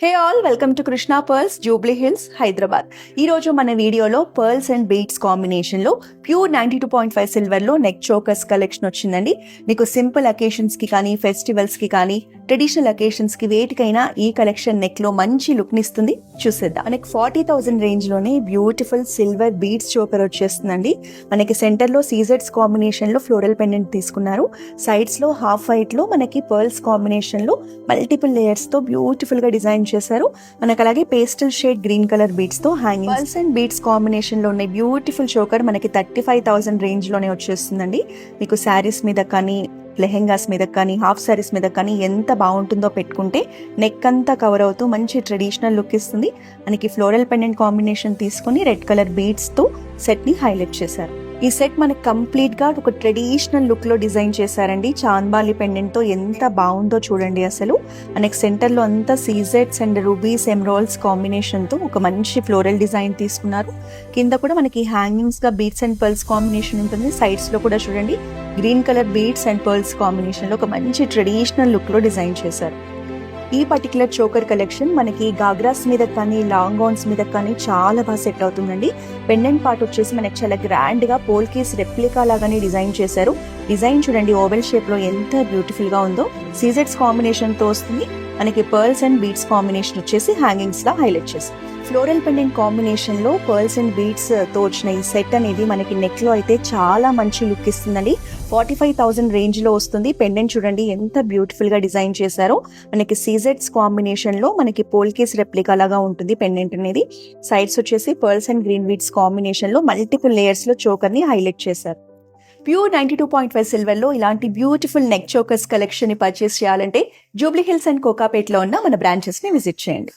Hey all, welcome to Krishna pearls, Jubilee hills, Hyderabad. ఈ రోజు మన వీడియోలో పర్ల్స్ అండ్ బీడ్స్ కాంబినేషన్ లో ప్యూర్ 92.5 సిల్వర్ లో నెక్ చోకర్స్ కలెక్షన్ వచ్చిందండి. మీకు సింపుల్ అకేషన్స్ కి కానీ, ఫెస్టివల్స్ కి కానీ, ట్రెడిషనల్ అకేషన్స్ కి వేటికైనా ఈ కలెక్షన్ నెక్ లో మంచి లుక్ నిస్తుంది. చూసేద్దాం. మనకి 40,000 రేంజ్ లోనే బ్యూటిఫుల్ సిల్వర్ బీడ్స్ చోకర్ వచ్చేస్తుందండి. మనకి సెంటర్ లో సీజెడ్స్ కాంబినేషన్ లో ఫ్లోరల్ పెండెంట్ తీసుకున్నారు. సైడ్స్ లో హాఫ్ వైట్ లో మనకి పర్ల్స్ కాంబినేషన్ లో మల్టిపుల్ లేయర్స్ తో బ్యూటిఫుల్ గా డిజైన్ చేశారు. మనకు అలాగే pastel shade green colour beads తో hanging. Pearls and beads combination లో ఉన్న బ్యూటిఫుల్ చోకర్ మనకి 35,000 రేంజ్ లోనే వచ్చేస్తుందండి. మీకు శారీస్ మీద కానీ, లెహెంగాస్ మీద కానీ, హాఫ్ శారీస్ మీద కానీ ఎంత బాగుంటుందో పెట్టుకుంటే నెక్ అంతా కవర్ అవుతూ మంచి ట్రెడిషనల్ లుక్ ఇస్తుంది. మనకి ఫ్లోరల్ పెండెంట్ కాంబినేషన్ తీసుకుని రెడ్ కలర్ బీడ్స్ తో సెట్ ని హైలైట్ చేశారు. ఈ సెట్ మనకి కంప్లీట్ గా ఒక ట్రెడిషనల్ లుక్ లో డిజైన్ చేశారండి. చాంద్బాలి పెండెంట్ తో ఎంత బాగుందో చూడండి. అసలు మనకి సెంటర్ లో అంతా సీజెడ్స్ అండ్ రూబీస్ ఎమరాల్డ్స్ కాంబినేషన్ తో ఒక మంచి ఫ్లోరల్ డిజైన్ తీసుకున్నారు. కింద కూడా మనకి హ్యాంగింగ్స్ గా బీడ్స్ అండ్ పర్ల్స్ కాంబినేషన్ ఉంటుంది. సైడ్స్ లో కూడా చూడండి green colour beads and pearls combination లో ఒక మంచి ట్రెడిషనల్ లుక్ లో డిజైన్ చేశారు. ఈ పర్టికులర్ చోకర్ కలెక్షన్ మనకి గాగ్రాస్ మీద కానీ, లాంగ్ గౌన్స్ మీద కానీ చాలా బాగా సెట్ అవుతుందండి. పెండెంట్ పార్ట్ వచ్చేసి మనకి చాలా గ్రాండ్ గా పోల్కేస్ రెప్లికా లాగానే డిజైన్ చేశారు. డిజైన్ చూడండి ఓవెల్ షేప్ లో ఎంత బ్యూటిఫుల్ గా ఉందో. సీజెడ్స్ కాంబినేషన్ తో వస్తుంది. మనకి పర్ల్స్ అండ్ బీడ్స్ కాంబినేషన్ వచ్చేసి హ్యాంగింగ్స్ లా హైలైట్ చేస్తారు. ఫ్లోరల్ పెండెంట్ కాంబినేషన్ లో పర్ల్స్ అండ్ బీడ్స్ తో వచ్చిన ఈ సెట్ అనేది మనకి నెక్ లో అయితే చాలా మంచి లుక్ ఇస్తుందండి. 45,000 రేంజ్ లో వస్తుంది. పెండెంట్ చూడండి ఎంత బ్యూటిఫుల్ గా డిజైన్ చేశారో. మనకి సీజెడ్స్ కాంబినేషన్ లో మనకి పోల్కేస్ రెప్లికా లాగా ఉంటుంది పెండెంట్ అనేది. సైడ్స్ వచ్చేసి pearls and green beads combination లో మల్టిపుల్ లేయర్స్ లో చోకర్ ని హైలైట్ చేశారు. ప్యూర్ 92.5 సిల్వర్ లో ఇలాంటి బ్యూటిఫుల్ నెక్ చోకర్స్ కలెక్షన్ ని పర్చేస్ చేయాలంటే జూబ్లీ హిల్స్ అండ్ కోకాపేట్ లో ఉన్న మన బ్రాంచెస్ ని విజిట్ చేయండి.